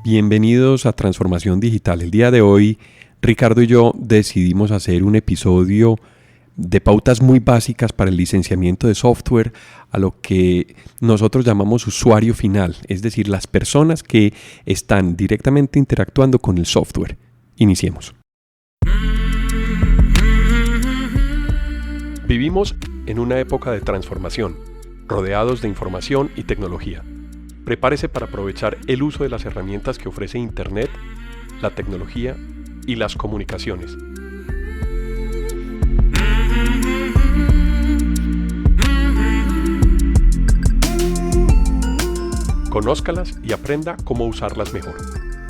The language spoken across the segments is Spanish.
Bienvenidos a Transformación Digital. El día de hoy, Ricardo y yo decidimos hacer un episodio de pautas muy básicas para el licenciamiento de software a lo que nosotros llamamos usuario final, es decir, las personas que están directamente interactuando con el software. Iniciemos. Vivimos en una época de transformación, rodeados de información y tecnología. Prepárese para aprovechar el uso de las herramientas que ofrece Internet, la tecnología y las comunicaciones. Conózcalas y aprenda cómo usarlas mejor.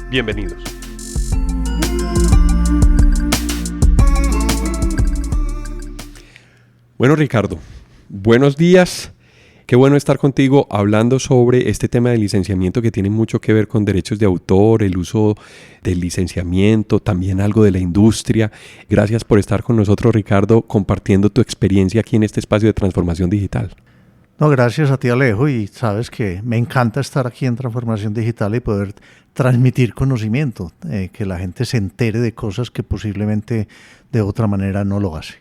Bienvenidos. Bueno, Ricardo, buenos días. Qué bueno estar contigo hablando sobre este tema de licenciamiento que tiene mucho que ver con derechos de autor, el uso del licenciamiento, también algo de la industria. Gracias por estar con nosotros, Ricardo, compartiendo tu experiencia aquí en este espacio de transformación digital. No, gracias a ti, Alejo, y sabes que me encanta estar aquí en Transformación Digital y poder transmitir conocimiento, que la gente se entere de cosas que posiblemente de otra manera no lo hace.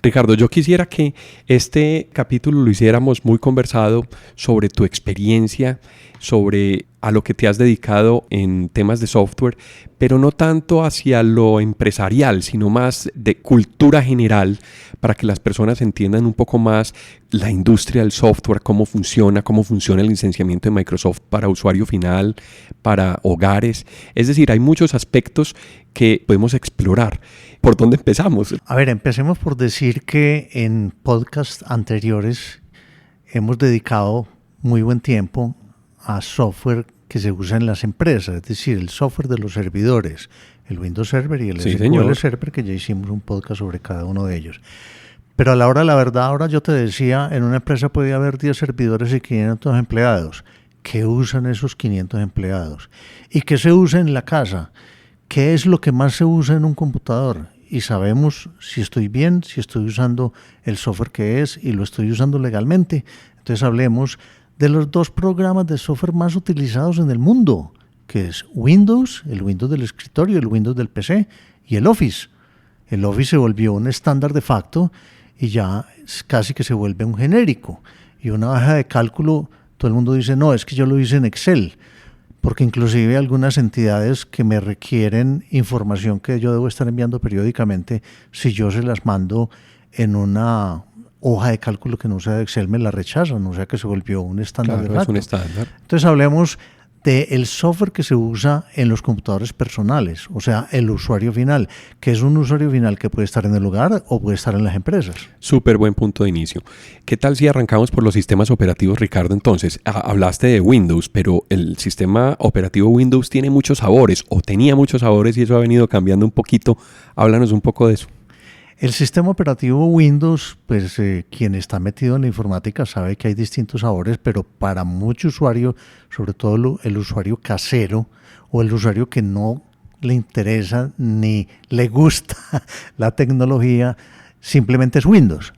Ricardo, yo quisiera que este capítulo lo hiciéramos muy conversado sobre tu experiencia, sobre a lo que te has dedicado en temas de software, pero no tanto hacia lo empresarial, sino más de cultura general, para que las personas entiendan un poco más la industria del software, cómo funciona el licenciamiento de Microsoft para usuario final, para hogares. Es decir, hay muchos aspectos que podemos explorar. ¿Por dónde empezamos? A ver, empecemos por decir que en podcasts anteriores hemos dedicado muy buen tiempo a software que se usa en las empresas, es decir, el software de los servidores, el Windows Server y el SQL Server, que ya hicimos un podcast sobre cada uno de ellos. Pero a la hora de la verdad, ahora yo te decía, en una empresa puede haber 10 servidores y 500 empleados. ¿Qué usan esos 500 empleados? ¿Y qué se usa en la casa? ¿Qué es lo que más se usa en un computador? Y sabemos si estoy bien, si estoy usando el software que es y lo estoy usando legalmente. Entonces hablemos de los 2 programas de software más utilizados en el mundo, que es Windows, el Windows del escritorio, el Windows del PC y el Office. El Office se volvió un estándar de facto y ya casi que se vuelve un genérico. Y una hoja de cálculo, todo el mundo dice, no, es que yo lo hice en Excel, porque inclusive algunas entidades que me requieren información que yo debo estar enviando periódicamente, si yo se las mando en una hoja de cálculo que no sea de Excel, me la rechazan, o sea que se volvió un estándar de facto. Es un estándar. Entonces hablemos del software que se usa en los computadores personales, o sea, el usuario final, que es un usuario final que puede estar en el hogar o puede estar en las empresas. Súper buen punto de inicio. ¿Qué tal si arrancamos por los sistemas operativos, Ricardo? Entonces, hablaste de Windows, pero el sistema operativo Windows tiene muchos sabores, o tenía muchos sabores, y eso ha venido cambiando un poquito. Háblanos un poco de eso. El sistema operativo Windows, pues quien está metido en la informática sabe que hay distintos sabores, pero para muchos usuarios, sobre todo el usuario casero o el usuario que no le interesa ni le gusta la tecnología, simplemente es Windows.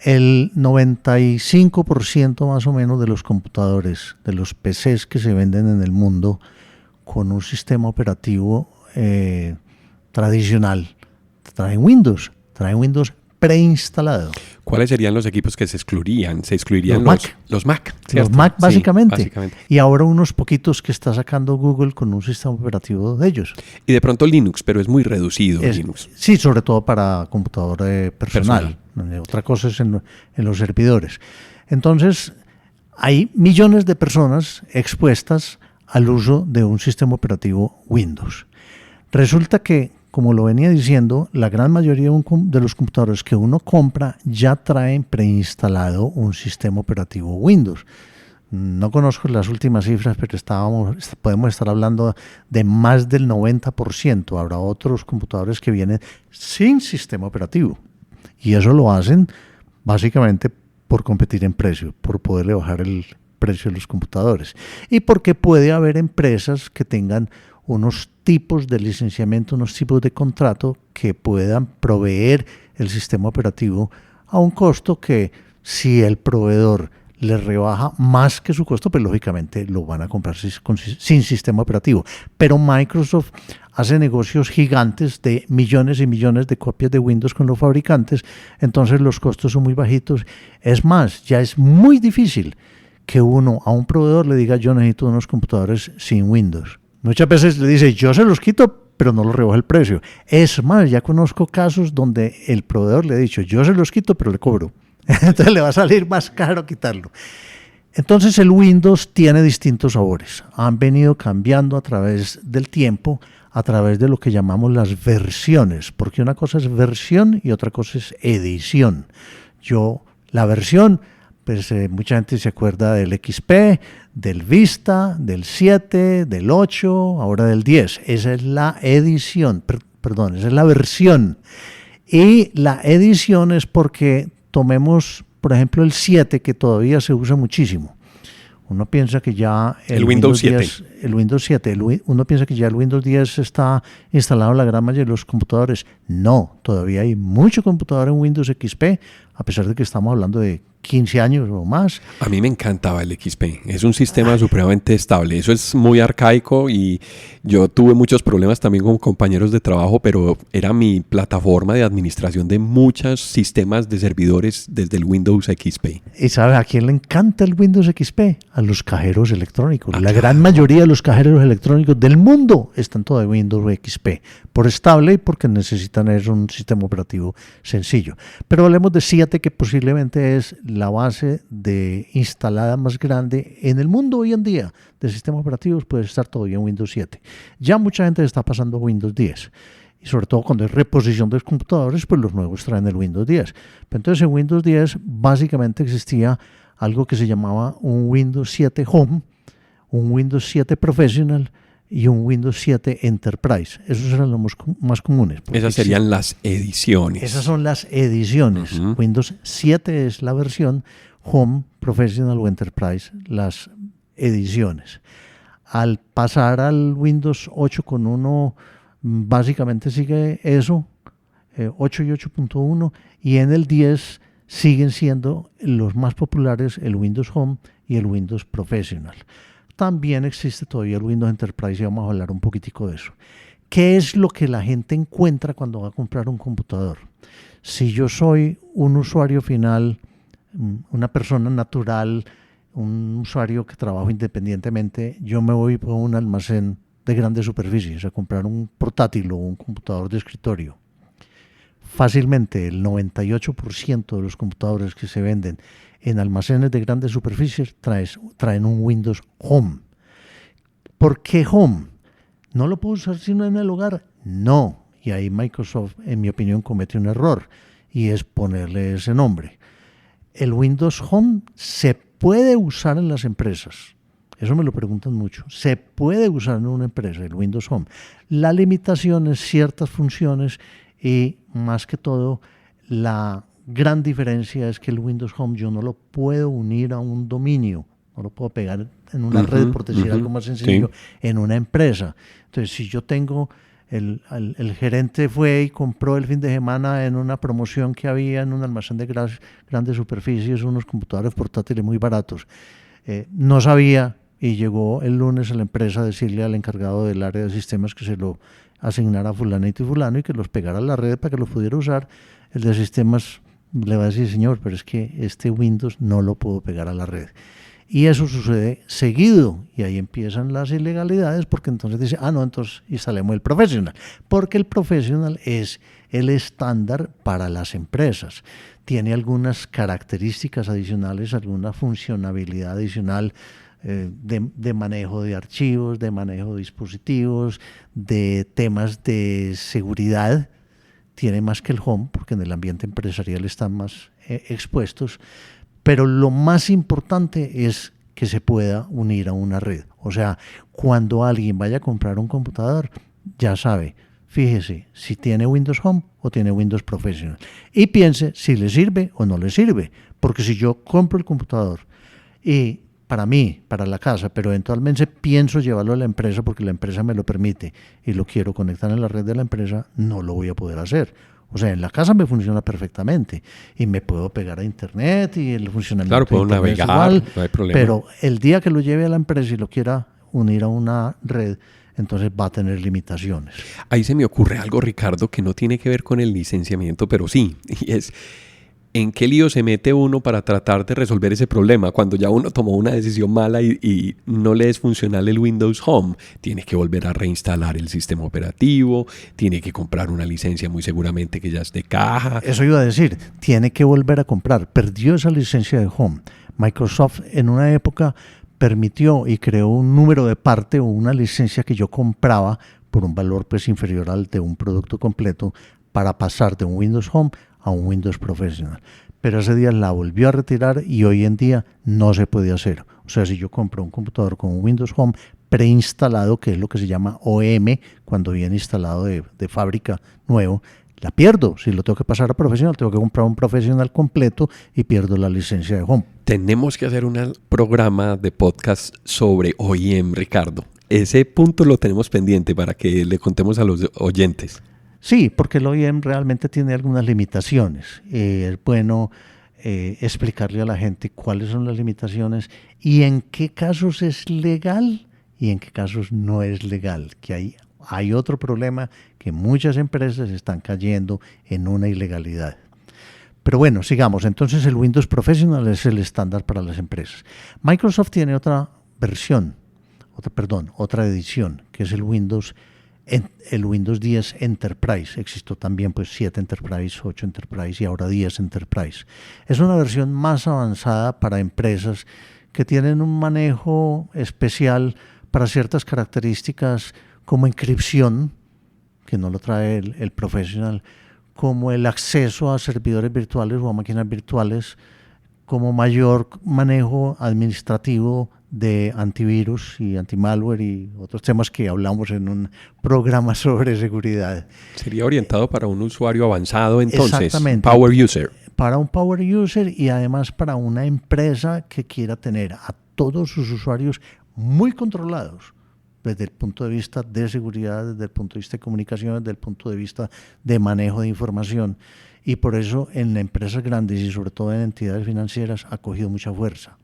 El 95% más o menos de los computadores, de los PCs que se venden en el mundo con un sistema operativo tradicional, traen Windows preinstalado. ¿Cuáles serían los equipos que se excluirían? Se excluirían los Mac. Los Mac, básicamente. Y ahora unos poquitos que está sacando Google con un sistema operativo de ellos. Y de pronto Linux, pero es muy reducido Linux. Sí, sobre todo para computador personal. Otra cosa es en los servidores. Entonces, hay millones de personas expuestas al uso de un sistema operativo Windows. Resulta que, como lo venía diciendo, la gran mayoría de los computadores que uno compra ya traen preinstalado un sistema operativo Windows. No conozco las últimas cifras, pero podemos estar hablando de más del 90%. Habrá otros computadores que vienen sin sistema operativo. Y eso lo hacen básicamente por competir en precio, por poderle bajar el precio de los computadores. Y porque puede haber empresas que tengan unos tipos de licenciamiento, unos tipos de contrato que puedan proveer el sistema operativo a un costo que, si el proveedor les rebaja más que su costo, pues lógicamente lo van a comprar sin sistema operativo. Pero Microsoft hace negocios gigantes de millones y millones de copias de Windows con los fabricantes, entonces los costos son muy bajitos. Es más, ya es muy difícil que uno a un proveedor le diga yo necesito unos computadores sin Windows. Muchas veces le dice yo se los quito, pero no los rebaja el precio. Es más, ya conozco casos donde el proveedor le ha dicho yo se los quito, pero le cobro. Entonces le va a salir más caro quitarlo. Entonces el Windows tiene distintos sabores. Han venido cambiando a través del tiempo, a través de lo que llamamos las versiones, porque una cosa es versión y otra cosa es edición. La versión, pues mucha gente se acuerda del XP, del Vista, del 7, del 8, ahora del 10. Esa es la edición, esa es la versión. Y la edición es porque tomemos, por ejemplo, el 7, que todavía se usa muchísimo. Uno piensa que ya el Windows 7. Uno piensa que ya el Windows 10 está instalado en la gran mayoría de los computadores. No, todavía hay mucho computador en Windows XP, a pesar de que estamos hablando de 15 años o más. A mí me encantaba el XP, es un sistema supremamente estable, eso es muy arcaico y yo tuve muchos problemas también con compañeros de trabajo, pero era mi plataforma de administración de muchos sistemas de servidores desde el Windows XP. ¿Y sabe a quién le encanta el Windows XP? A los cajeros electrónicos. La gran mayoría de los cajeros electrónicos del mundo están todos de Windows XP, por estable y porque necesitan un sistema operativo sencillo. Pero hablemos de 7, que posiblemente es la base instalada más grande en el mundo hoy en día de sistemas operativos. Puede estar todavía en Windows 7. Ya mucha gente está pasando a Windows 10. Y sobre todo cuando hay reposición de los computadores, pues los nuevos traen el Windows 10. Pero entonces en Windows 10 básicamente existía algo que se llamaba un Windows 7 Home, un Windows 7 Professional y un Windows 7 Enterprise. Esos eran los más comunes. Esas serían las ediciones. Esas son las ediciones. Uh-huh. Windows 7 es la versión, Home, Professional o Enterprise, las ediciones. Al pasar al Windows 8.1, básicamente sigue eso, 8 y 8.1, y en el 10 siguen siendo los más populares el Windows Home y el Windows Professional. También existe todavía el Windows Enterprise y vamos a hablar un poquitico de eso. ¿Qué es lo que la gente encuentra cuando va a comprar un computador? Si yo soy un usuario final, una persona natural, un usuario que trabaja independientemente, yo me voy por un almacén de grandes superficies a comprar un portátil o un computador de escritorio. Fácilmente el 98% de los computadores que se venden en almacenes de grandes superficies traen un Windows Home. ¿Por qué Home? ¿No lo puedo usar sino en el hogar? No. Y ahí Microsoft, en mi opinión, comete un error y es ponerle ese nombre. El Windows Home se puede usar en las empresas. Eso me lo preguntan mucho. Se puede usar en una empresa, el Windows Home. La limitación es ciertas funciones y más que todo la gran diferencia es que el Windows Home yo no lo puedo unir a un dominio, no lo puedo pegar en una red, por decir algo más sencillo, en una empresa. Entonces, si yo tengo, el gerente fue y compró el fin de semana en una promoción que había en un almacén de grandes superficies, unos computadores portátiles muy baratos, no sabía y llegó el lunes a la empresa a decirle al encargado del área de sistemas que se lo asignara a fulanito y fulano y que los pegara a la red para que los pudiera usar. El de sistemas le va a decir, señor, pero es que este Windows no lo puedo pegar a la red. Y eso sucede seguido y ahí empiezan las ilegalidades porque entonces dice, no, entonces instalemos el Professional, porque el Professional es el estándar para las empresas. Tiene algunas características adicionales, alguna funcionalidad adicional de manejo de archivos, de manejo de dispositivos, de temas de seguridad. Tiene más que el Home, porque en el ambiente empresarial están más expuestos, pero lo más importante es que se pueda unir a una red. O sea, cuando alguien vaya a comprar un computador, ya sabe, fíjese si tiene Windows Home o tiene Windows Professional y piense si le sirve o no le sirve, porque si yo compro el computador y para mí, para la casa, pero eventualmente pienso llevarlo a la empresa porque la empresa me lo permite y lo quiero conectar en la red de la empresa, no lo voy a poder hacer. O sea, en la casa me funciona perfectamente y me puedo pegar a internet y el funcionamiento Claro, puedo de internet navegar, es igual, no hay problema. pero el día que lo lleve a la empresa y lo quiera unir a una red, entonces va a tener limitaciones. Ahí se me ocurre algo, Ricardo, que no tiene que ver con el licenciamiento, pero sí, y es ¿en qué lío se mete uno para tratar de resolver ese problema? Cuando ya uno tomó una decisión mala y no le es funcional el Windows Home, tiene que volver a reinstalar el sistema operativo, tiene que comprar una licencia muy seguramente que ya es de caja. Eso iba a decir, tiene que volver a comprar. Perdió esa licencia de Home. Microsoft en una época permitió y creó un número de parte o una licencia que yo compraba por un valor pues inferior al de un producto completo para pasar de un Windows Home a un Windows Professional. Pero ese día la volvió a retirar y hoy en día no se puede hacer. O sea, si yo compro un computador con un Windows Home preinstalado, que es lo que se llama OEM, cuando viene instalado de fábrica nuevo, la pierdo. Si lo tengo que pasar a Professional, tengo que comprar un Professional completo y pierdo la licencia de Home. Tenemos que hacer un programa de podcast sobre OEM, Ricardo. Ese punto lo tenemos pendiente para que le contemos a los oyentes. Sí, porque el OEM realmente tiene algunas limitaciones. Es bueno explicarle a la gente cuáles son las limitaciones y en qué casos es legal y en qué casos no es legal. Que hay otro problema, que muchas empresas están cayendo en una ilegalidad. Pero bueno, sigamos. Entonces el Windows Professional es el estándar para las empresas. Microsoft tiene otra edición, que es el Windows 10 Enterprise. Existió también pues 7 Enterprise, 8 Enterprise y ahora 10 Enterprise. Es una versión más avanzada para empresas que tienen un manejo especial para ciertas características como encripción, que no lo trae el Professional, como el acceso a servidores virtuales o a máquinas virtuales, como mayor manejo administrativo de antivirus y antimalware y otros temas que hablamos en un programa sobre seguridad. Sería orientado para un usuario avanzado entonces, exactamente, Power User. Para un Power User y además para una empresa que quiera tener a todos sus usuarios muy controlados desde el punto de vista de seguridad, desde el punto de vista de comunicación, desde el punto de vista de manejo de información. Y por eso en empresas grandes y sobre todo en entidades financieras ha cogido mucha fuerza.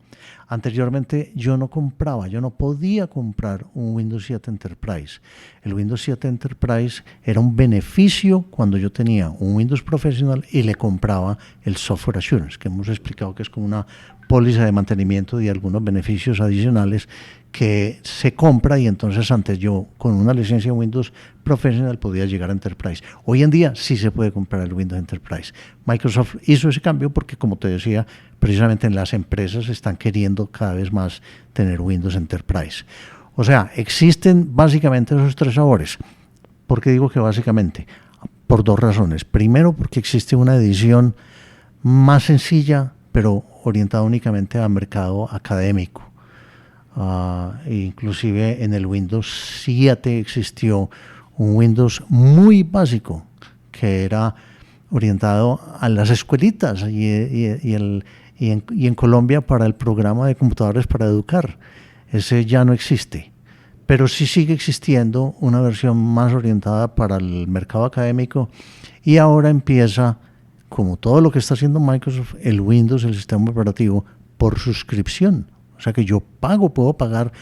Anteriormente yo no podía comprar un Windows 7 Enterprise. El Windows 7 Enterprise era un beneficio cuando yo tenía un Windows Professional y le compraba el Software Assurance, que hemos explicado que es como una póliza de mantenimiento y algunos beneficios adicionales que se compra y entonces antes yo con una licencia de Windows Professional podía llegar a Enterprise. Hoy en día sí se puede comprar el Windows Enterprise. Microsoft hizo ese cambio porque, como te decía, precisamente en las empresas están queriendo cada vez más tener Windows Enterprise. O sea, existen básicamente esos tres sabores. ¿Por qué digo que básicamente? Por dos razones. Primero, porque existe una edición más sencilla, pero orientada únicamente al mercado académico. Inclusive en el Windows 7 existió un Windows muy básico que era orientado a las escuelitas y en Colombia para el programa de computadores para educar. Ese ya no existe, pero sí sigue existiendo una versión más orientada para el mercado académico y ahora empieza, como todo lo que está haciendo Microsoft, el Windows, el sistema operativo, por suscripción. O sea que yo puedo pagar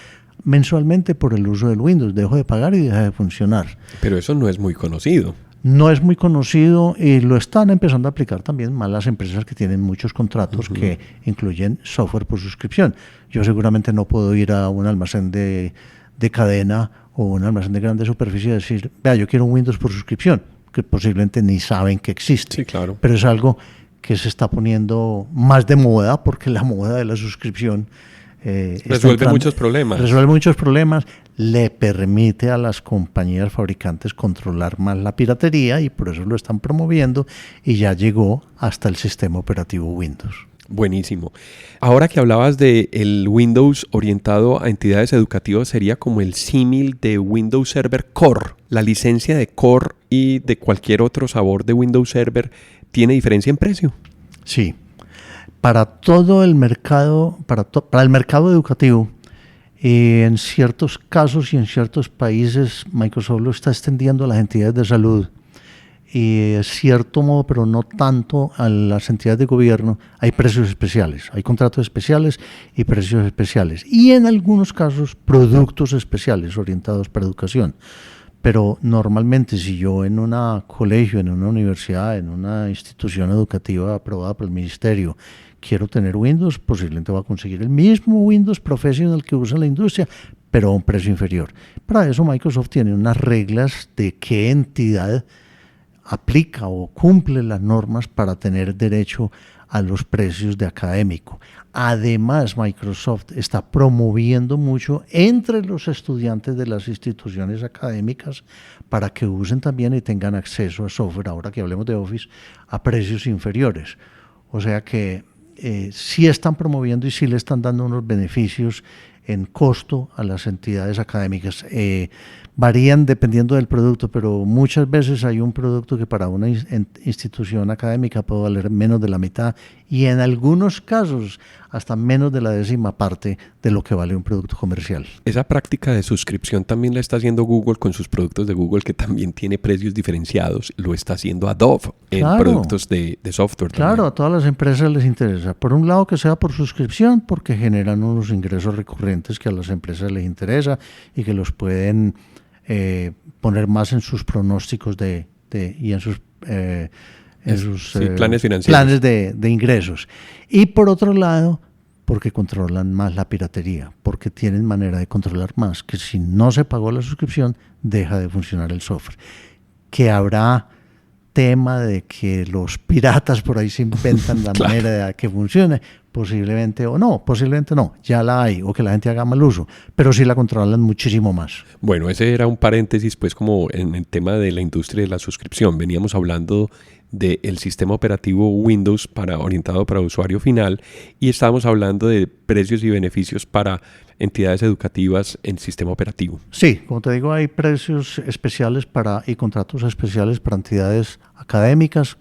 mensualmente por el uso del Windows, dejo de pagar y deja de funcionar. Pero eso no es muy conocido. No es muy conocido y lo están empezando a aplicar también más las empresas que tienen muchos contratos que incluyen software por suscripción. Yo seguramente no puedo ir a un almacén de cadena o un almacén de grande superficie y decir, vea, yo quiero un Windows por suscripción, que posiblemente ni saben que existe. Sí, claro. Pero es algo que se está poniendo más de moda porque la moda de la suscripción resuelve muchos problemas. Resuelve muchos problemas, le permite a las compañías fabricantes controlar más la piratería y por eso lo están promoviendo y ya llegó hasta el sistema operativo Windows. Buenísimo. Ahora que hablabas de el Windows orientado a entidades educativas, sería como el símil de Windows Server Core. La licencia de Core y de cualquier otro sabor de Windows Server tiene diferencia en precio. Sí. Para todo el mercado, para el mercado educativo, en ciertos casos y en ciertos países, Microsoft lo está extendiendo a las entidades de salud y en cierto modo, pero no tanto, a las entidades de gobierno, hay precios especiales, hay contratos especiales y precios especiales. Y en algunos casos, productos especiales orientados para educación. Pero normalmente si yo en un colegio, en una universidad, en una institución educativa aprobada por el ministerio, quiero tener Windows, posiblemente voy a conseguir el mismo Windows Professional que usa la industria, pero a un precio inferior. Para eso Microsoft tiene unas reglas de qué entidad aplica o cumple las normas para tener derecho a los precios de académico. Además, Microsoft está promoviendo mucho entre los estudiantes de las instituciones académicas para que usen también y tengan acceso a software, ahora que hablemos de Office, a precios inferiores. O sea que sí están promoviendo y sí le están dando unos beneficios en costo a las entidades académicas. Varían dependiendo del producto, pero muchas veces hay un producto que para una institución académica puede valer menos de la mitad y en algunos casos hasta menos de la 10ª parte de lo que vale un producto comercial. Esa práctica de suscripción también la está haciendo Google con sus productos de Google, que también tiene precios diferenciados. Lo está haciendo Adobe en productos de software. Claro, también. a todas las empresas les interesa. Por un lado que sea por suscripción, porque generan unos ingresos recurrentes que a las empresas les interesa y que los pueden poner más en sus pronósticos y en sus planes financieros, planes de ingresos. Y por otro lado, porque controlan más la piratería, porque tienen manera de controlar más, que si no se pagó la suscripción, deja de funcionar el software. Que habrá tema de que los piratas por ahí se inventan la claro. manera de que funcione, posiblemente no, ya la hay, o que la gente haga mal uso, pero sí la controlan muchísimo más. Bueno, ese era un paréntesis, pues, como en el tema de la industria de la suscripción. Veníamos hablando del sistema operativo Windows orientado para usuario final y estábamos hablando de precios y beneficios para entidades educativas en sistema operativo. Sí, como te digo, hay precios especiales y contratos especiales para entidades académicas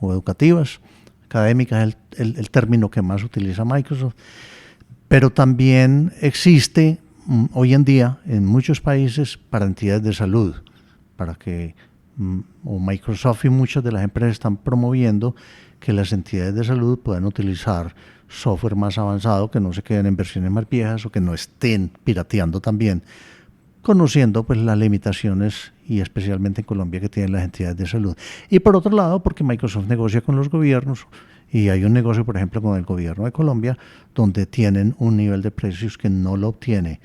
o educativas. Académica es el término que más utiliza Microsoft, pero también existe hoy en día en muchos países para entidades de salud, para que Microsoft y muchas de las empresas están promoviendo que las entidades de salud puedan utilizar software más avanzado, que no se queden en versiones más viejas o que no estén pirateando también, conociendo pues las limitaciones y especialmente en Colombia que tienen las entidades de salud. Y por otro lado, porque Microsoft negocia con los gobiernos y hay un negocio, por ejemplo, con el gobierno de Colombia, donde tienen un nivel de precios que no lo obtiene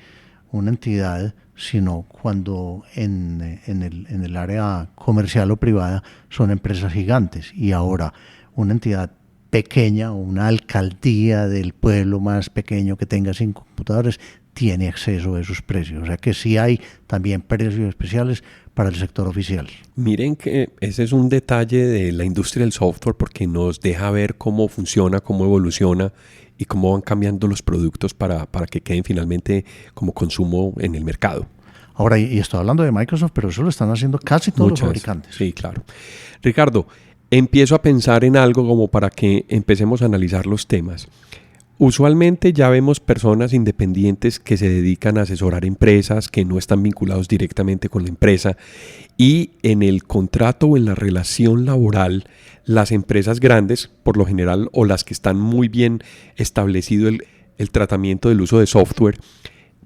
una entidad, sino cuando en el área comercial o privada son empresas gigantes. Y ahora una entidad pequeña o una alcaldía del pueblo más pequeño que tenga 5 computadores tiene acceso a esos precios. O sea que sí hay también precios especiales para el sector oficial. Miren que ese es un detalle de la industria del software porque nos deja ver cómo funciona, cómo evoluciona y cómo van cambiando los productos para que queden finalmente como consumo en el mercado. Ahora, y estoy hablando de Microsoft, pero eso lo están haciendo casi todos los fabricantes. Sí, claro. Ricardo, empiezo a pensar en algo como para que empecemos a analizar los temas. Usualmente ya vemos personas independientes que se dedican a asesorar empresas que no están vinculados directamente con la empresa y en el contrato o en la relación laboral, las empresas grandes, por lo general, o las que están muy bien establecido el tratamiento del uso de software,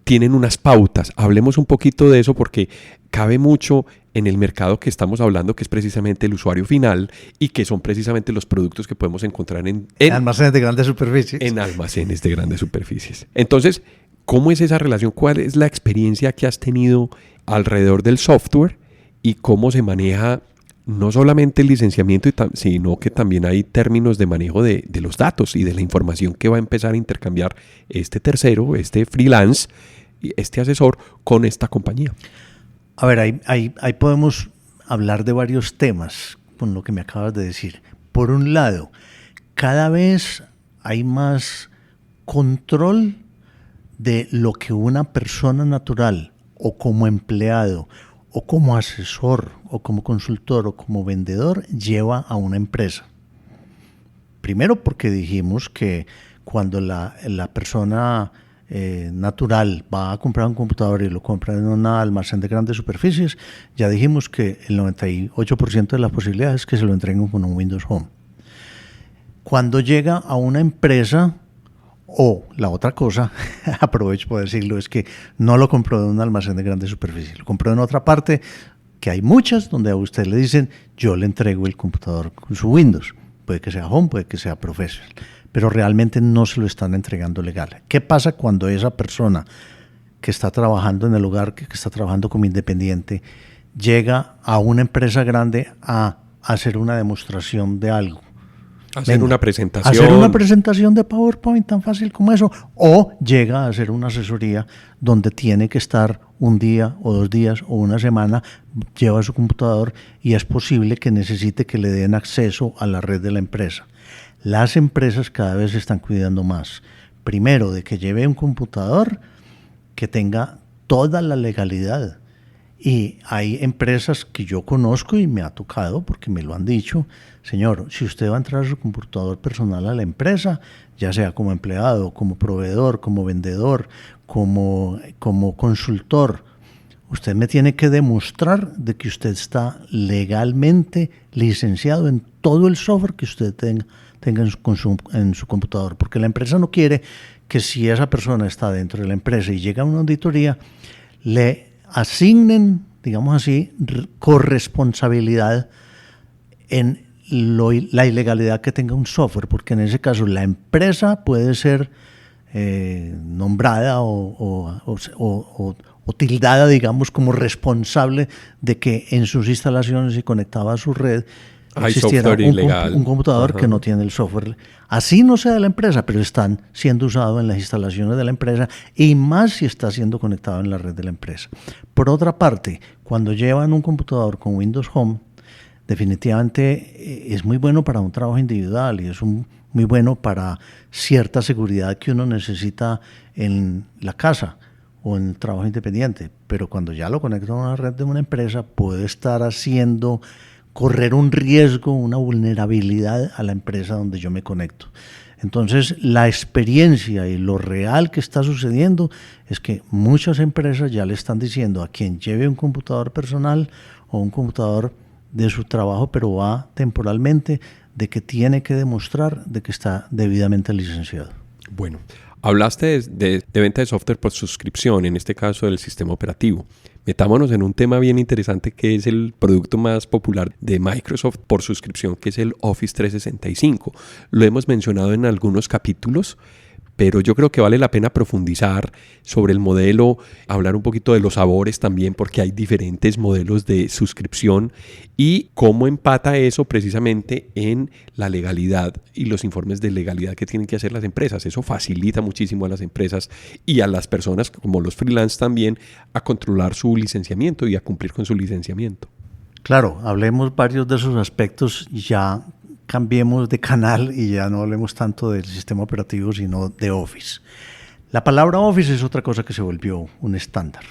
tienen unas pautas. Hablemos un poquito de eso porque cabe mucho en el mercado que estamos hablando, que es precisamente el usuario final y que son precisamente los productos que podemos encontrar en almacenes de grandes superficies. En almacenes de grandes superficies. Entonces, ¿cómo es esa relación? ¿Cuál es la experiencia que has tenido alrededor del software y cómo se maneja no solamente el licenciamiento, sino que también hay términos de manejo de los datos y de la información que va a empezar a intercambiar este tercero, este freelance, este asesor con esta compañía? A ver, ahí podemos hablar de varios temas con lo que me acabas de decir. Por un lado, cada vez hay más control de lo que una persona natural o como empleado o como asesor o como consultor o como vendedor lleva a una empresa. Primero porque dijimos que cuando la persona natural va a comprar un computador y lo compra en un almacén de grandes superficies, ya dijimos que el 98% de las posibilidades es que se lo entreguen con un Windows Home. Cuando llega a una empresa, o la otra cosa, aprovecho para decirlo, es que no lo compró en un almacén de grandes superficies, lo compró en otra parte, que hay muchas, donde a usted le dicen, yo le entrego el computador con su Windows. Puede que sea Home, puede que sea Professional, pero realmente no se lo están entregando legal. ¿Qué pasa cuando esa persona que está trabajando en el lugar, que está trabajando como independiente, llega a una empresa grande a hacer una demostración de algo? Hacer una presentación. Hacer una presentación de PowerPoint tan fácil como eso. O llega a hacer una asesoría donde tiene que estar un día o 2 días o una semana, lleva su computador y es posible que necesite que le den acceso a la red de la empresa. Las empresas cada vez se están cuidando más. Primero, de que lleve un computador que tenga toda la legalidad. Y hay empresas que yo conozco y me ha tocado, porque me lo han dicho, señor, si usted va a entrar a su computador personal a la empresa, ya sea como empleado, como proveedor, como vendedor, como consultor, usted me tiene que demostrar de que usted está legalmente licenciado en todo el software que usted tenga en su computador, porque la empresa no quiere que si esa persona está dentro de la empresa y llega a una auditoría, le asignen, digamos así, corresponsabilidad en la ilegalidad que tenga un software, porque en ese caso la empresa puede ser nombrada o tildada, digamos, como responsable de que en sus instalaciones y conectado a su red existiera un computador que no tiene el software. Así no sea de la empresa, pero están siendo usados en las instalaciones de la empresa y más si está siendo conectado en la red de la empresa. Por otra parte, cuando llevan un computador con Windows Home, definitivamente es muy bueno para un trabajo individual y es muy bueno para cierta seguridad que uno necesita en la casa o en el trabajo independiente. Pero cuando ya lo conecta a una red de una empresa, puede estar haciendo correr un riesgo, una vulnerabilidad a la empresa donde yo me conecto. Entonces, la experiencia y lo real que está sucediendo es que muchas empresas ya le están diciendo a quien lleve un computador personal o un computador de su trabajo, pero va temporalmente, de que tiene que demostrar de que está debidamente licenciado. Bueno, hablaste de venta de software por suscripción, en este caso del sistema operativo. Metámonos en un tema bien interesante que es el producto más popular de Microsoft por suscripción, que es el Office 365. Lo hemos mencionado en algunos capítulos, pero yo creo que vale la pena profundizar sobre el modelo, hablar un poquito de los sabores también, porque hay diferentes modelos de suscripción y cómo empata eso precisamente en la legalidad y los informes de legalidad que tienen que hacer las empresas. Eso facilita muchísimo a las empresas y a las personas, como los freelance también, a controlar su licenciamiento y a cumplir con su licenciamiento. Claro, hablemos varios de esos aspectos ya. Cambiemos de canal y ya no hablemos tanto del sistema operativo, sino de Office. La palabra Office es otra cosa que se volvió un estándar,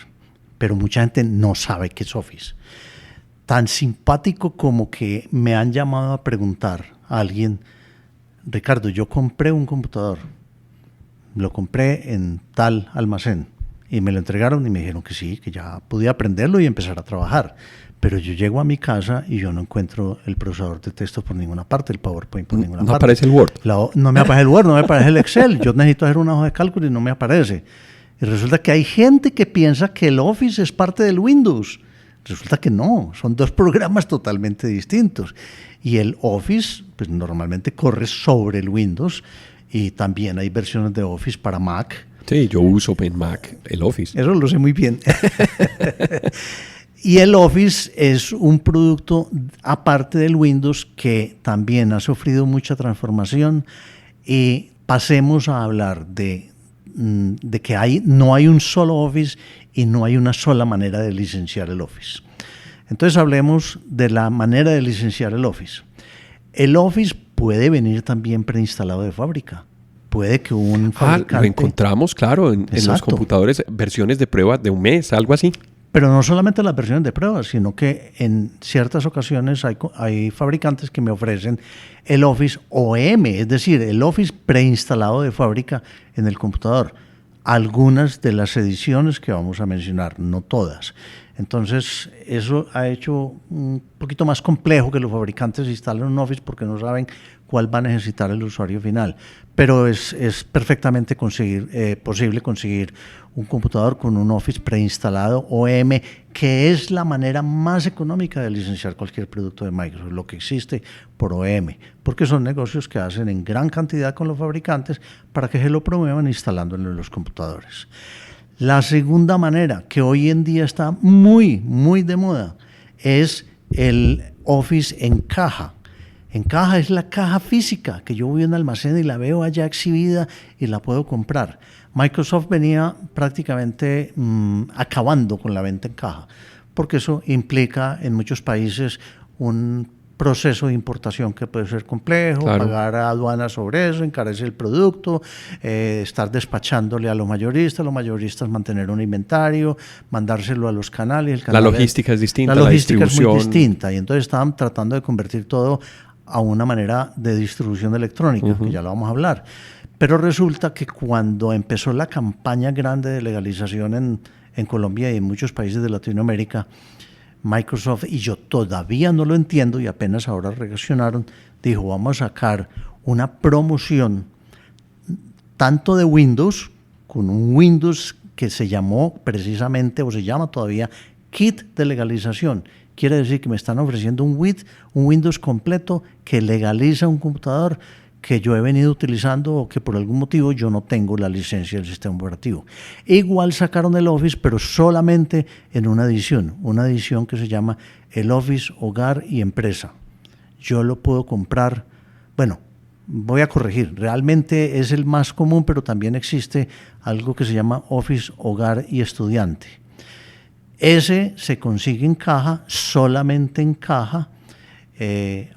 pero mucha gente no sabe qué es Office. Tan simpático como que me han llamado a preguntar a alguien, Ricardo, yo compré un computador, lo compré en tal almacén y me lo entregaron y me dijeron que sí, que ya podía aprenderlo y empezar a trabajar. Pero yo llego a mi casa y yo no encuentro el procesador de texto por ninguna parte, el PowerPoint por ninguna parte. No aparece el Word. No me aparece el Word, no me aparece el Excel. Yo necesito hacer una hoja de cálculo y no me aparece. Y resulta que hay gente que piensa que el Office es parte del Windows. Resulta que no, son 2 programas totalmente distintos. Y el Office, pues normalmente corre sobre el Windows y también hay versiones de Office para Mac. Sí, yo uso en Mac el Office. Eso lo sé muy bien. Y el Office es un producto aparte del Windows que también ha sufrido mucha transformación y pasemos a hablar de que no hay un solo Office y no hay una sola manera de licenciar el Office. Entonces hablemos de la manera de licenciar el Office. El Office puede venir también preinstalado de fábrica. Puede que un fabricante... Lo encontramos, claro, en los computadores, versiones de prueba de un mes, algo así. Pero no solamente las versiones de prueba, sino que en ciertas ocasiones hay fabricantes que me ofrecen el Office OEM, es decir, el Office preinstalado de fábrica en el computador. algunas de las ediciones que vamos a mencionar, no todas. Entonces, eso ha hecho un poquito más complejo que los fabricantes instalen un Office porque no saben cuál va a necesitar el usuario final. Pero es perfectamente posible conseguir un computador con un Office preinstalado OEM, que es la manera más económica de licenciar cualquier producto de Microsoft, lo que existe por OEM, porque son negocios que hacen en gran cantidad con los fabricantes para que se lo promuevan instalándolo en los computadores. La segunda manera, que hoy en día está muy, muy de moda, es el Office en caja. En caja es la caja física, que yo voy a un almacén y la veo allá exhibida y la puedo comprar. Microsoft venía prácticamente acabando con la venta en caja, porque eso implica en muchos países un proceso de importación que puede ser complejo, claro, pagar aduanas sobre eso, encarece el producto, estar despachándole a los mayoristas mantener un inventario, mandárselo a los canales. La logística es distinta, la logística distribución es muy distinta, y entonces estaban tratando de convertir todo a una manera de distribución electrónica, que ya lo vamos a hablar. Pero resulta que cuando empezó la campaña grande de legalización en Colombia y en muchos países de Latinoamérica, Microsoft, y yo todavía no lo entiendo y apenas ahora reaccionaron, dijo, vamos a sacar una promoción tanto de Windows, con un Windows que se llamó precisamente, o se llama todavía, Kit de legalización. Quiere decir que me están ofreciendo un Windows completo que legaliza un computador que yo he venido utilizando o que por algún motivo yo no tengo la licencia del sistema operativo. Igual sacaron el Office, pero solamente en una edición que se llama el Office Hogar y Empresa. Yo lo puedo comprar, bueno, voy a corregir, realmente es el más común, pero también existe algo que se llama Office Hogar y Estudiante. Ese se consigue en caja, solamente en caja.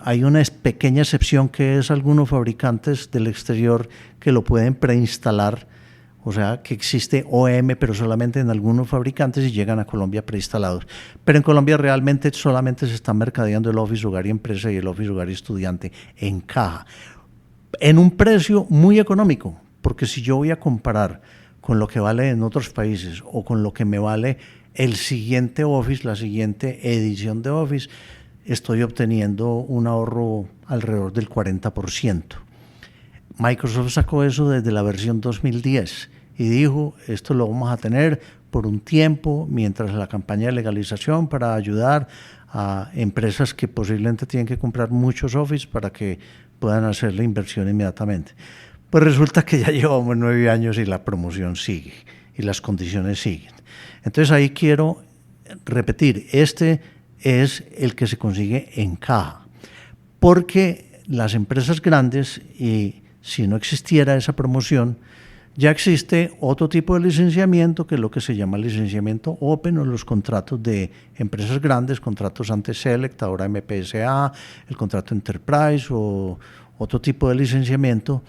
Hay una pequeña excepción que es algunos fabricantes del exterior que lo pueden preinstalar, o sea que existe OEM pero solamente en algunos fabricantes y llegan a Colombia preinstalados. Pero en Colombia realmente solamente se está mercadeando el Office Hogar y Empresa y el Office Hogar y Estudiante en caja, en un precio muy económico, porque si yo voy a comparar con lo que vale en otros países o con lo que me vale el siguiente Office, la siguiente edición de Office, estoy obteniendo un ahorro alrededor del 40%. Microsoft sacó eso desde la versión 2010 y dijo, esto lo vamos a tener por un tiempo mientras la campaña de legalización para ayudar a empresas que posiblemente tienen que comprar muchos Office para que puedan hacer la inversión inmediatamente. Pues resulta que ya llevamos 9 años y la promoción sigue y las condiciones siguen. Entonces ahí quiero repetir, este es el que se consigue en caja, porque las empresas grandes, y si no existiera esa promoción, ya existe otro tipo de licenciamiento que es lo que se llama licenciamiento Open o los contratos de empresas grandes, contratos antes Select, ahora MPSA, el contrato Enterprise o otro tipo de licenciamiento,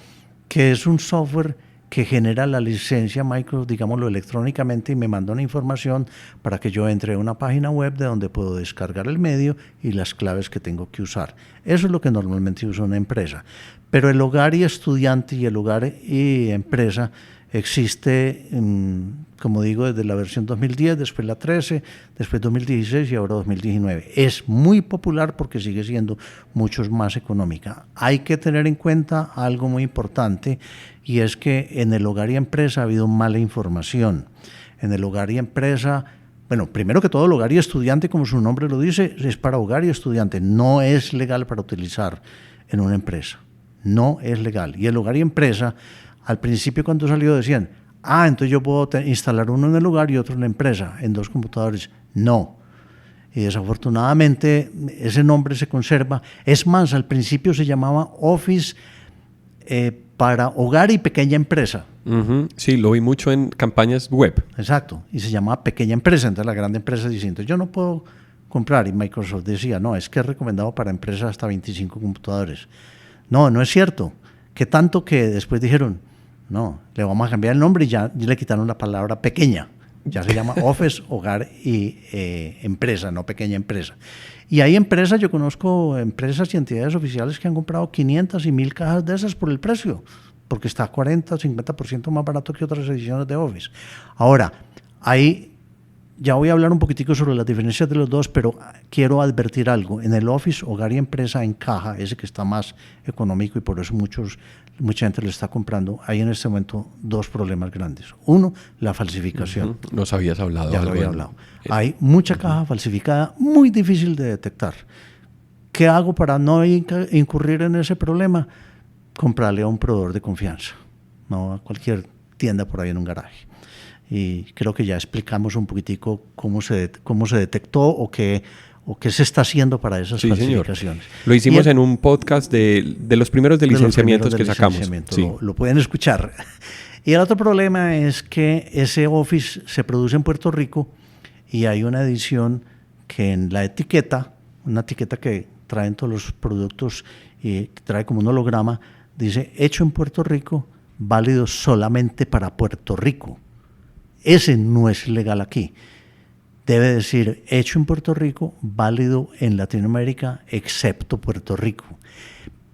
que es un software que genera la licencia Microsoft, digámoslo electrónicamente, y me manda una información para que yo entre a una página web de donde puedo descargar el medio y las claves que tengo que usar. Eso es lo que normalmente usa una empresa. Pero el hogar y estudiante y el hogar y empresa existe, como digo, desde la versión 2010, después la 13, después 2016 y ahora 2019. Es muy popular porque sigue siendo mucho más económica. Hay que tener en cuenta algo muy importante, y es que en el hogar y empresa ha habido mala información. En el hogar y empresa, bueno, primero que todo, el hogar y estudiante, como su nombre lo dice, es para hogar y estudiante. No es legal para utilizar en una empresa. No es legal. Y el hogar y empresa, al principio cuando salió decían, entonces yo puedo instalar uno en el hogar y otro en la empresa, en 2 computadores. No. Y desafortunadamente ese nombre se conserva. Es más, al principio se llamaba Office para hogar y pequeña empresa. Sí, lo vi mucho en campañas web. Exacto. Y se llamaba pequeña empresa. Entonces la grande empresa diciendo, yo no puedo comprar. Y Microsoft decía, no, es que es recomendado para empresas hasta 25 computadores. No, no es cierto. Que tanto que después dijeron, no, le vamos a cambiar el nombre y ya le quitaron la palabra pequeña. Ya se llama Office, Hogar y Empresa, no pequeña empresa. Y hay empresas, yo conozco empresas y entidades oficiales que han comprado 500 y 1000 cajas de esas por el precio. porque está 40 o 50% más barato que otras ediciones de Office. Ahora, ahí ya voy a hablar un poquitico sobre las diferencias de los dos, pero quiero advertir algo. En el Office, hogar y empresa en caja, ese que está más económico y por eso mucha gente lo está comprando, hay en este momento dos problemas grandes. Uno, la falsificación. Nos habías hablado. Ya lo había hablado. Hay mucha caja falsificada, muy difícil de detectar. ¿Qué hago para no incurrir en ese problema? Comprarle a un proveedor de confianza, no a cualquier tienda por ahí en un garaje. Y creo que ya explicamos un poquitico cómo se detectó o qué se está haciendo para esas falsificaciones. Señor. Lo hicimos en un podcast de los primeros de licenciamientos que sacamos. Sí. Lo pueden escuchar. Y el otro problema es que ese Office se produce en Puerto Rico y hay una edición que en la etiqueta, una etiqueta que traen todos los productos y trae como un holograma, dice hecho en Puerto Rico, válido solamente para Puerto Rico. Ese no es legal aquí. Debe decir hecho en Puerto Rico, válido en Latinoamérica, excepto Puerto Rico.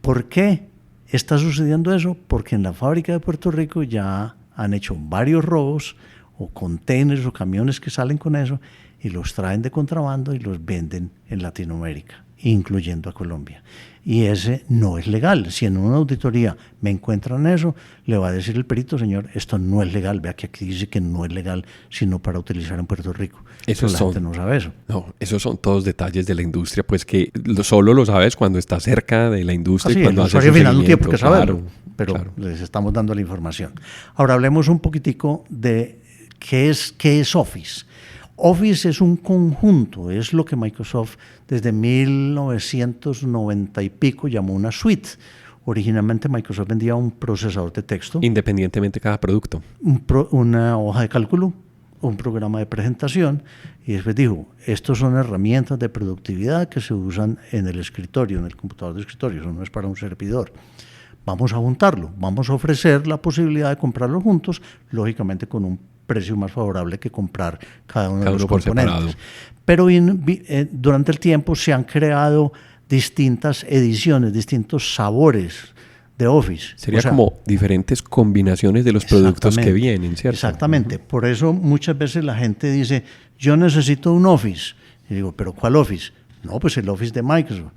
¿Por qué está sucediendo eso? Porque en la fábrica de Puerto Rico ya han hecho varios robos o containers o camiones que salen con eso y los traen de contrabando y los venden en Latinoamérica, incluyendo a Colombia. Y ese no es legal. Si en una auditoría me encuentran eso, le va a decir el perito, señor, esto no es legal. Vea que aquí dice que no es legal, sino para utilizar en Puerto Rico. Pero la gente no sabe eso. No, esos son todos detalles de la industria, pues que solo lo sabes cuando estás cerca de la industria y cuando haces el final no tiene por qué saberlo. Pero les estamos dando la información. Ahora hablemos un poquitico de qué es Office. Office es un conjunto, es lo que Microsoft desde 1990 y pico llamó una suite. Originalmente Microsoft vendía un procesador de texto. Independientemente de cada producto. Una hoja de cálculo, un programa de presentación, y después dijo, estos son herramientas de productividad que se usan en el escritorio, en el computador de escritorio, eso no es para un servidor. Vamos a juntarlo, vamos a ofrecer la posibilidad de comprarlo juntos, lógicamente con un precio más favorable que comprar cada uno de los componentes. Separado. Pero durante el tiempo se han creado distintas ediciones, distintos sabores de Office. Sería como diferentes combinaciones de los productos que vienen, ¿cierto? Exactamente. Por eso muchas veces la gente dice, yo necesito un Office. Y digo, ¿pero cuál Office? No, pues el Office de Microsoft.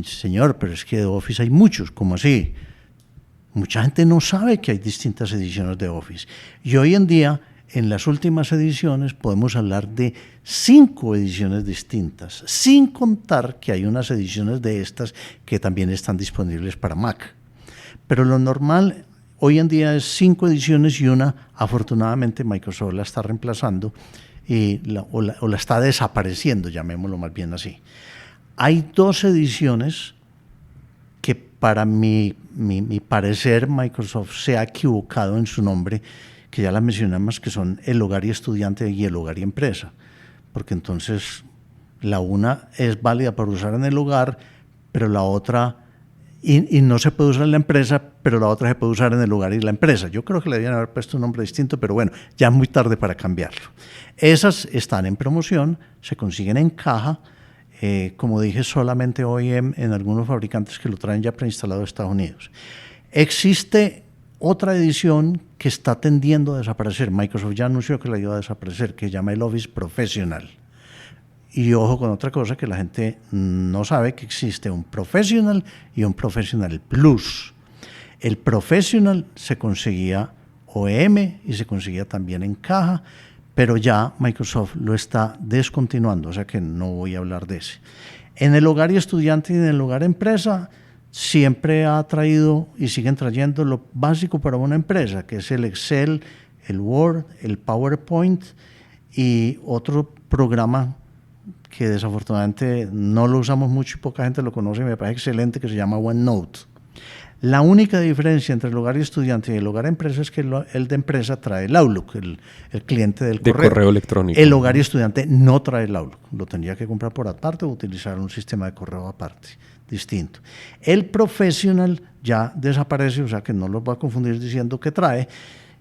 Señor, pero es que de Office hay muchos, ¿cómo así? Mucha gente no sabe que hay distintas ediciones de Office. Y hoy en día, en las últimas ediciones, podemos hablar de 5 ediciones distintas, sin contar que hay unas ediciones de estas que también están disponibles para Mac. Pero lo normal hoy en día es 5 ediciones y una, afortunadamente, Microsoft la está reemplazando o la está desapareciendo, llamémoslo más bien así. Hay 2 ediciones que para mi parecer Microsoft se ha equivocado en su nombre, que ya las mencionamos, que son el hogar y estudiante y el hogar y empresa, porque entonces la una es válida para usar en el hogar, pero la otra, y no se puede usar en la empresa, pero la otra se puede usar en el hogar y la empresa. Yo creo que le debían haber puesto un nombre distinto, pero bueno, ya es muy tarde para cambiarlo. Esas están en promoción, se consiguen en caja, como dije, solamente hoy en algunos fabricantes que lo traen ya preinstalado de Estados Unidos. Existe otra edición que está tendiendo a desaparecer. Microsoft ya anunció que la iba a desaparecer, que se llama el Office Professional. Y ojo con otra cosa que la gente no sabe, que existe un Professional y un Professional Plus. El Professional se conseguía OEM y se conseguía también en caja, pero ya Microsoft lo está descontinuando, o sea que no voy a hablar de ese. En el hogar y estudiante y en el hogar empresa, siempre ha traído y siguen trayendo lo básico para una empresa, que es el Excel, el Word, el PowerPoint y otro programa que desafortunadamente no lo usamos mucho y poca gente lo conoce, me parece excelente, que se llama OneNote. La única diferencia entre el hogar y estudiante y el hogar empresa es que el de empresa trae el Outlook, el cliente del correo electrónico. El hogar y estudiante no trae el Outlook, lo tendría que comprar por aparte o utilizar un sistema de correo aparte, distinto. El Professional ya desaparece, o sea que no los va a confundir diciendo que trae.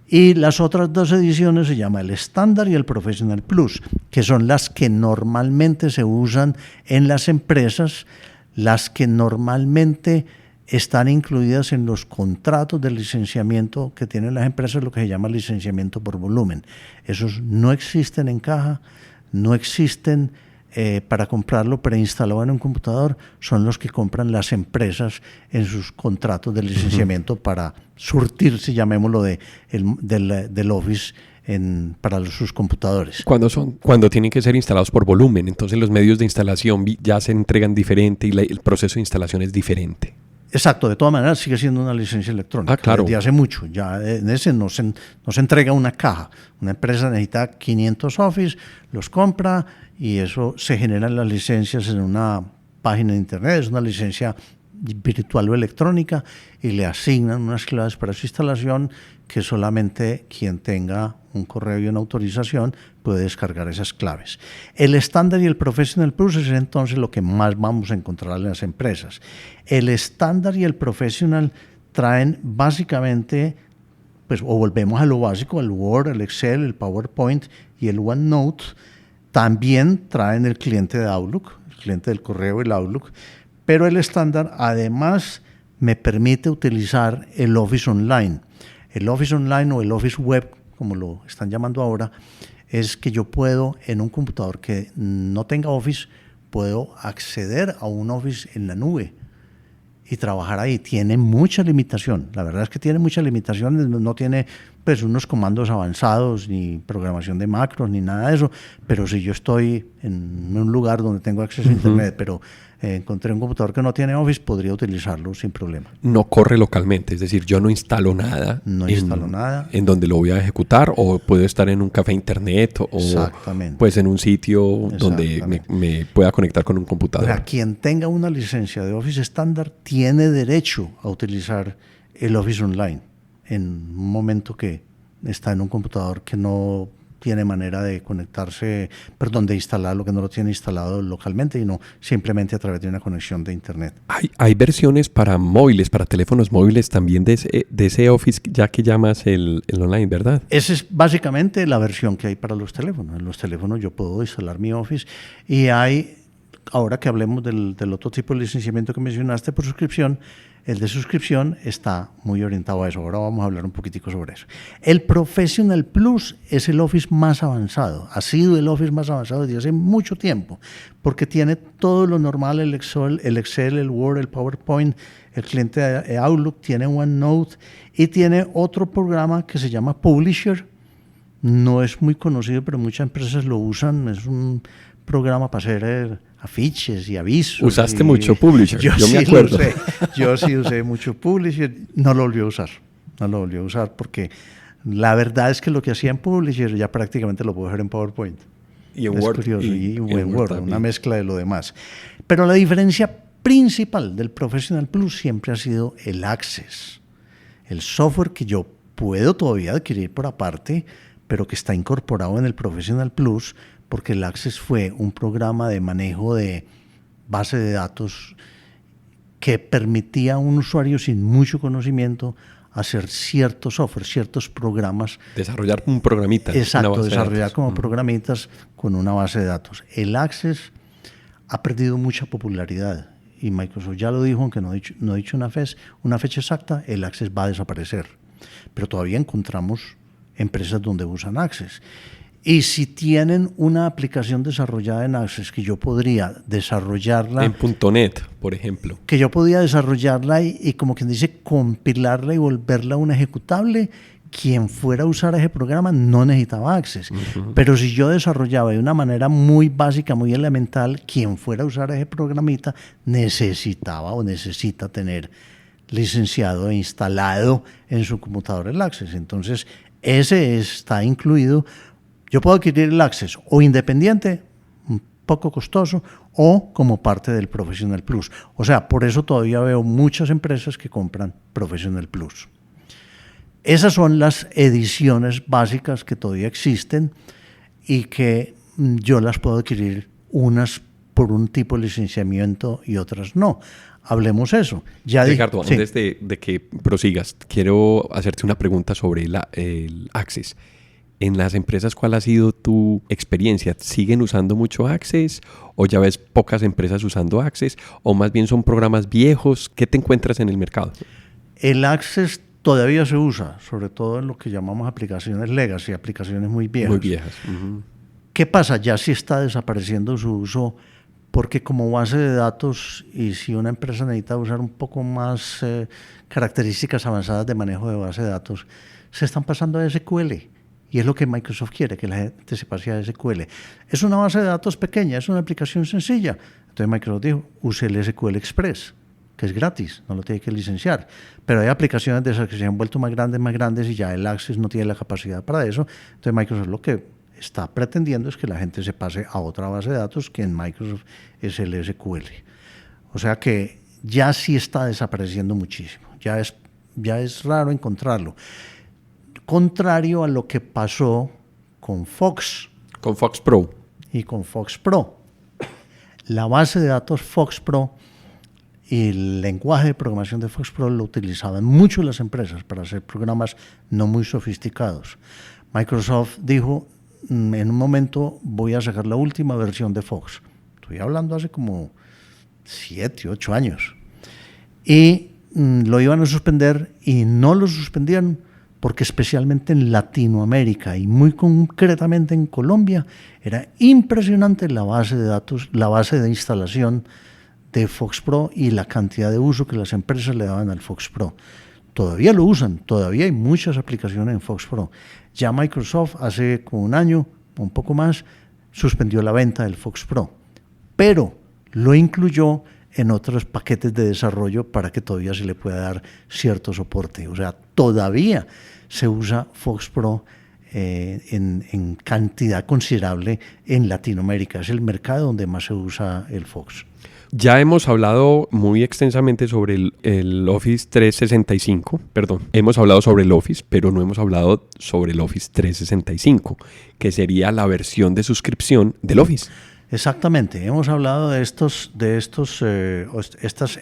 Y las otras 2 ediciones se llama el Estándar y el Professional Plus, que son las que normalmente se usan en las empresas, las que normalmente están incluidas en los contratos de licenciamiento que tienen las empresas, lo que se llama licenciamiento por volumen. Esos no existen en caja, no existen para comprarlo preinstalado en un computador, son los que compran las empresas en sus contratos de licenciamiento para surtirse, llamémoslo, del Office para sus computadores. Cuando tienen que ser instalados por volumen, entonces los medios de instalación ya se entregan diferente y el proceso de instalación es diferente. Exacto, de todas maneras sigue siendo una licencia electrónica. Claro. Desde hace mucho. Ya en ese no se entrega una caja. Una empresa necesita 500 Office, los compra y eso se generan las licencias en una página de internet. Es una licencia virtual o electrónica y le asignan unas claves para su instalación que solamente quien tenga un correo y una autorización puede descargar esas claves. El estándar y el Professional Plus es entonces lo que más vamos a encontrar en las empresas. El estándar y el Professional traen básicamente, pues, o volvemos a lo básico, el Word, el Excel, el PowerPoint y el OneNote. También traen el cliente de Outlook, el cliente del correo, el Outlook, pero el estándar además me permite utilizar el Office Online. El Office Online o el Office Web, como lo están llamando ahora, es que yo puedo, en un computador que no tenga Office, puedo acceder a un Office en la nube y trabajar ahí. Tiene mucha limitación, la verdad es que tiene muchas limitaciones, no tiene pues unos comandos avanzados, ni programación de macros, ni nada de eso, pero si yo estoy en un lugar donde tengo acceso a internet, pero encontré un computador que no tiene Office, podría utilizarlo sin problema. No corre localmente, es decir, yo no instalo nada. En donde lo voy a ejecutar, o puedo estar en un café internet o pues en un sitio donde me pueda conectar con un computador. Para quien tenga una licencia de Office estándar tiene derecho a utilizar el Office Online en un momento que está en un computador que no tiene manera de conectarse, de instalarlo, que no lo tiene instalado localmente y no simplemente a través de una conexión de internet. Hay versiones para móviles, para teléfonos móviles también de ese Office, ya que llamas el online, ¿verdad? Esa es básicamente la versión que hay para los teléfonos. En los teléfonos yo puedo instalar mi Office y hay, ahora que hablemos del otro tipo de licenciamiento que mencionaste por suscripción, el de suscripción está muy orientado a eso. Ahora vamos a hablar un poquitico sobre eso. El Professional Plus es el Office más avanzado. Ha sido el Office más avanzado desde hace mucho tiempo, porque tiene todo lo normal, el Excel, el Word, el PowerPoint, el cliente de Outlook, tiene OneNote y tiene otro programa que se llama Publisher. No es muy conocido, pero muchas empresas lo usan. Es un programa para hacer afiches y avisos. ¿Usaste mucho Publisher? Yo sí me acuerdo. Yo sí usé mucho Publisher. No lo volví a usar porque la verdad es que lo que hacía en Publisher ya prácticamente lo puedo hacer en PowerPoint. Y en Word. Curioso, y en Word, una mezcla de lo demás. Pero la diferencia principal del Professional Plus siempre ha sido el Access. El software que yo puedo todavía adquirir por aparte, pero que está incorporado en el Professional Plus, porque el Access fue un programa de manejo de base de datos que permitía a un usuario sin mucho conocimiento hacer cierto software, ciertos programas. Desarrollar un programita. Exacto, desarrollar como programitas con una base de datos. El Access ha perdido mucha popularidad y Microsoft ya lo dijo, aunque no ha dicho una fecha exacta, el Access va a desaparecer. Pero todavía encontramos empresas donde usan Access. Y si tienen una aplicación desarrollada en Access que yo podría desarrollarla... En .NET, por ejemplo. Que yo podía desarrollarla y como quien dice, compilarla y volverla un ejecutable, quien fuera a usar ese programa no necesitaba Access. Pero si yo desarrollaba de una manera muy básica, muy elemental, quien fuera a usar ese programita necesitaba o necesita tener licenciado e instalado en su computador el Access. Entonces, ese está incluido. Yo puedo adquirir el Access o independiente, un poco costoso, o como parte del Professional Plus. O sea, por eso todavía veo muchas empresas que compran Professional Plus. Esas son las ediciones básicas que todavía existen y que yo las puedo adquirir unas por un tipo de licenciamiento y otras no. Hablemos eso. Ricardo, antes de que prosigas, quiero hacerte una pregunta sobre el Access. En las empresas, ¿cuál ha sido tu experiencia? ¿Siguen usando mucho Access o ya ves pocas empresas usando Access o más bien son programas viejos? ¿Qué te encuentras en el mercado? El Access todavía se usa, sobre todo en lo que llamamos aplicaciones legacy, aplicaciones muy viejas. Muy viejas. Uh-huh. ¿Qué pasa? Ya sí está desapareciendo su uso porque como base de datos y si una empresa necesita usar un poco más características avanzadas de manejo de base de datos, se están pasando a SQL. Y es lo que Microsoft quiere, que la gente se pase a SQL. Es una base de datos pequeña, es una aplicación sencilla. Entonces Microsoft dijo, use el SQL Express, que es gratis, no lo tiene que licenciar. Pero hay aplicaciones de esas que se han vuelto más grandes y ya el Access no tiene la capacidad para eso. Entonces Microsoft lo que está pretendiendo es que la gente se pase a otra base de datos que en Microsoft es el SQL. O sea que ya sí está desapareciendo muchísimo. Ya es raro encontrarlo. Contrario a lo que pasó con Fox. Con Fox Pro. Y con Fox Pro. La base de datos Fox Pro y el lenguaje de programación de Fox Pro lo utilizaban mucho las empresas para hacer programas no muy sofisticados. Microsoft dijo, en un momento voy a sacar la última versión de Fox. Estoy hablando hace como 7, 8 años. Y lo iban a suspender y no lo suspendieron porque especialmente en Latinoamérica y muy concretamente en Colombia era impresionante la base de datos, la base de instalación de Fox Pro y la cantidad de uso que las empresas le daban al Fox Pro. Todavía lo usan, todavía hay muchas aplicaciones en Fox Pro. Ya Microsoft hace como un año, un poco más, suspendió la venta del Fox Pro, pero lo incluyó en otros paquetes de desarrollo para que todavía se le pueda dar cierto soporte. O sea, todavía se usa Fox Pro en cantidad considerable en Latinoamérica. Es el mercado donde más se usa el Fox. Ya hemos hablado muy extensamente sobre el Office 365, perdón, hemos hablado sobre el Office, pero no hemos hablado sobre el Office 365, que sería la versión de suscripción del Office. Exactamente, hemos hablado de estas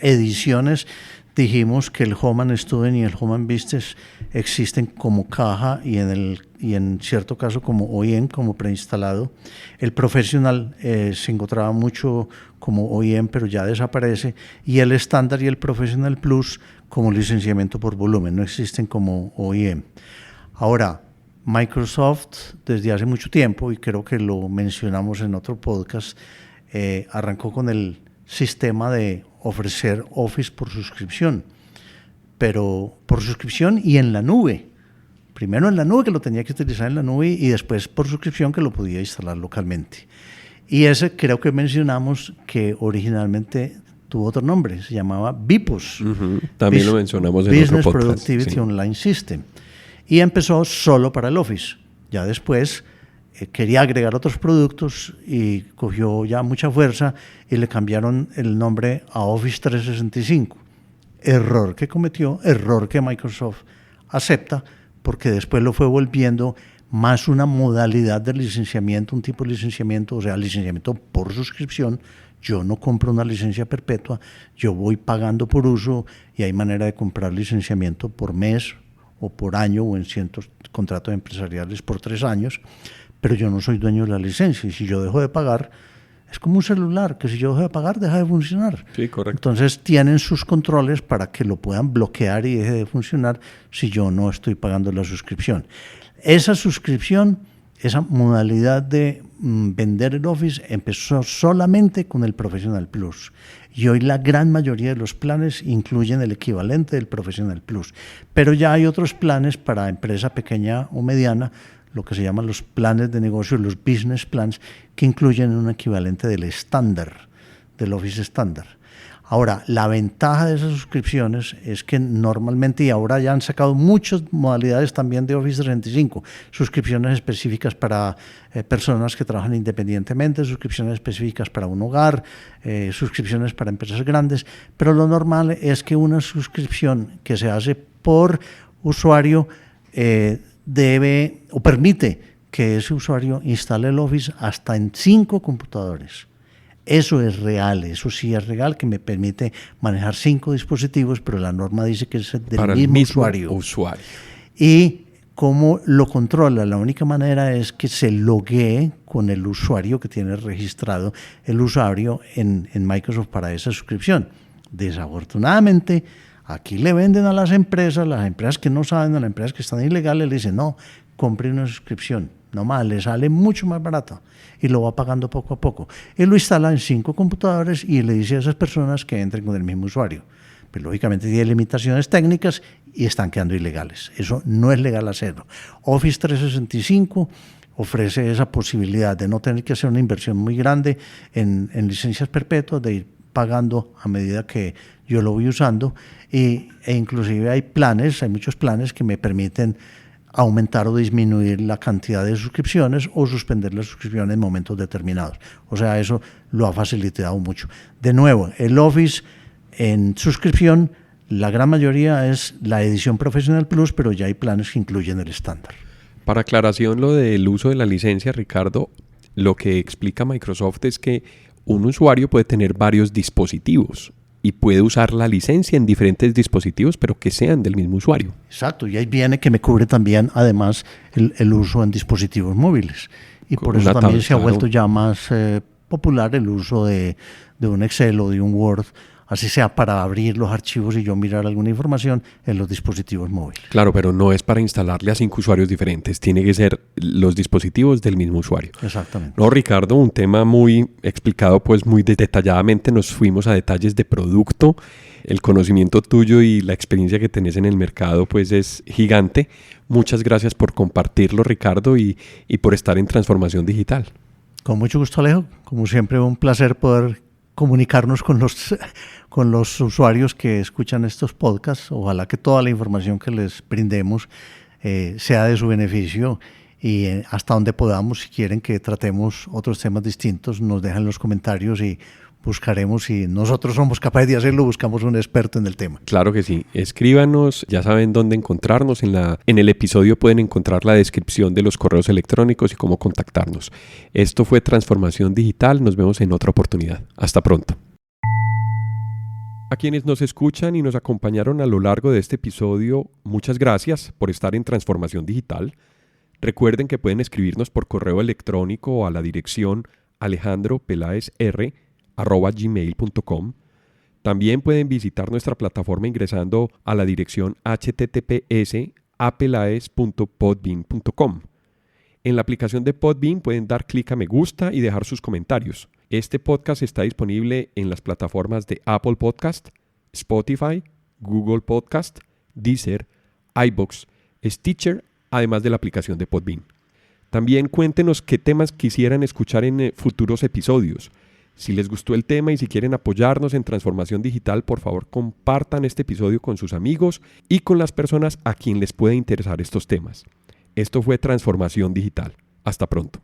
ediciones. Dijimos que el Home and Student y el Home and Business existen como caja y en cierto caso como OEM, como preinstalado. El Professional se encontraba mucho como OEM, pero ya desaparece. Y el estándar y el Professional Plus como licenciamiento por volumen, no existen como OEM. Ahora, Microsoft desde hace mucho tiempo, y creo que lo mencionamos en otro podcast, arrancó con el sistema de ofrecer Office por suscripción, pero por suscripción y en la nube. Primero en la nube, que lo tenía que utilizar en la nube, y después por suscripción, que lo podía instalar localmente. Y ese creo que mencionamos que originalmente tuvo otro nombre, se llamaba BPOS. Uh-huh. También lo mencionamos en Business otro podcast. Productivity Sí. Online System. Y empezó solo para el Office. Ya después quería agregar otros productos y cogió ya mucha fuerza y le cambiaron el nombre a Office 365. Error que cometió, error que Microsoft acepta, porque después lo fue volviendo más una modalidad de licenciamiento, un tipo de licenciamiento, o sea, licenciamiento por suscripción. Yo no compro una licencia perpetua, yo voy pagando por uso y hay manera de comprar licenciamiento por mes o por año o en ciertos contratos empresariales por 3 años, pero yo no soy dueño de la licencia y si yo dejo de pagar, es como un celular, que si yo dejo de pagar, deja de funcionar. Sí, correcto. Entonces tienen sus controles para que lo puedan bloquear y deje de funcionar si yo no estoy pagando la suscripción. Esa suscripción, esa modalidad de vender el Office empezó solamente con el Professional Plus. Y hoy la gran mayoría de los planes incluyen el equivalente del Professional Plus. Pero ya hay otros planes para empresa pequeña o mediana, lo que se llaman los planes de negocio, los business plans, que incluyen un equivalente del estándar, del Office estándar. Ahora, la ventaja de esas suscripciones es que normalmente, y ahora ya han sacado muchas modalidades también de Office 365, suscripciones específicas para personas que trabajan independientemente, suscripciones específicas para un hogar, suscripciones para empresas grandes, pero lo normal es que una suscripción que se hace por usuario debe o permite que ese usuario instale el Office hasta en 5 computadores. Eso es real, eso sí es real, que me permite manejar 5 dispositivos, pero la norma dice que es del para mismo el mismo usuario. usuario. Y ¿Cómo lo controla? La única manera es que se loguee con el usuario que tiene registrado el usuario en Microsoft para esa suscripción. Desafortunadamente, aquí le venden a las empresas que no saben, a las empresas que están ilegales, le dicen, no, compre una suscripción. No más, le sale mucho más barato y lo va pagando poco a poco. Él lo instala en 5 computadores y le dice a esas personas que entren con el mismo usuario. Pero lógicamente tiene limitaciones técnicas y están quedando ilegales. Eso no es legal hacerlo. Office 365 ofrece esa posibilidad de no tener que hacer una inversión muy grande en licencias perpetuas, de ir pagando a medida que yo lo voy usando e inclusive hay muchos planes que me permiten aumentar o disminuir la cantidad de suscripciones o suspender las suscripciones en momentos determinados. O sea, eso lo ha facilitado mucho. De nuevo, el Office en suscripción, la gran mayoría es la edición Professional Plus, pero ya hay planes que incluyen el estándar. Para aclaración, lo del uso de la licencia, Ricardo, lo que explica Microsoft es que un usuario puede tener varios dispositivos y puede usar la licencia en diferentes dispositivos, pero que sean del mismo usuario. Exacto, y ahí viene que me cubre también, además, el uso en dispositivos móviles. Y por eso también se ha vuelto ya más popular el uso de un Excel o de un Word, así sea para abrir los archivos y yo mirar alguna información en los dispositivos móviles. Claro, pero no es para instalarle a 5 usuarios diferentes, tiene que ser los dispositivos del mismo usuario. Exactamente. No, Ricardo, un tema muy explicado, pues muy detalladamente, nos fuimos a detalles de producto, el conocimiento tuyo y la experiencia que tenés en el mercado pues es gigante. Muchas gracias por compartirlo, Ricardo, y por estar en Transformación Digital. Con mucho gusto, Alejo. Como siempre, un placer poder comunicarnos con los usuarios que escuchan estos podcasts. Ojalá que toda la información que les brindemos sea de su beneficio y hasta donde podamos, si quieren que tratemos otros temas distintos, nos dejan los comentarios y buscaremos, si nosotros somos capaces de hacerlo, buscamos un experto en el tema. Claro que sí. Escríbanos, ya saben dónde encontrarnos. En el episodio pueden encontrar la descripción de los correos electrónicos y cómo contactarnos. Esto fue Transformación Digital. Nos vemos en otra oportunidad. Hasta pronto. A quienes nos escuchan y nos acompañaron a lo largo de este episodio, muchas gracias por estar en Transformación Digital. Recuerden que pueden escribirnos por correo electrónico a la dirección alejandropelaesr@gmail.com. También pueden visitar nuestra plataforma ingresando a la dirección https://apelaes.podbean.com. En la aplicación de Podbean pueden dar clic a me gusta y dejar sus comentarios. Este podcast está disponible en las plataformas de Apple Podcast, Spotify, Google Podcast, Deezer, iVoox, Stitcher, además de la aplicación de Podbean. También cuéntenos qué temas quisieran escuchar en futuros episodios. Si les gustó el tema y si quieren apoyarnos en Transformación Digital, por favor compartan este episodio con sus amigos y con las personas a quien les pueda interesar estos temas. Esto fue Transformación Digital. Hasta pronto.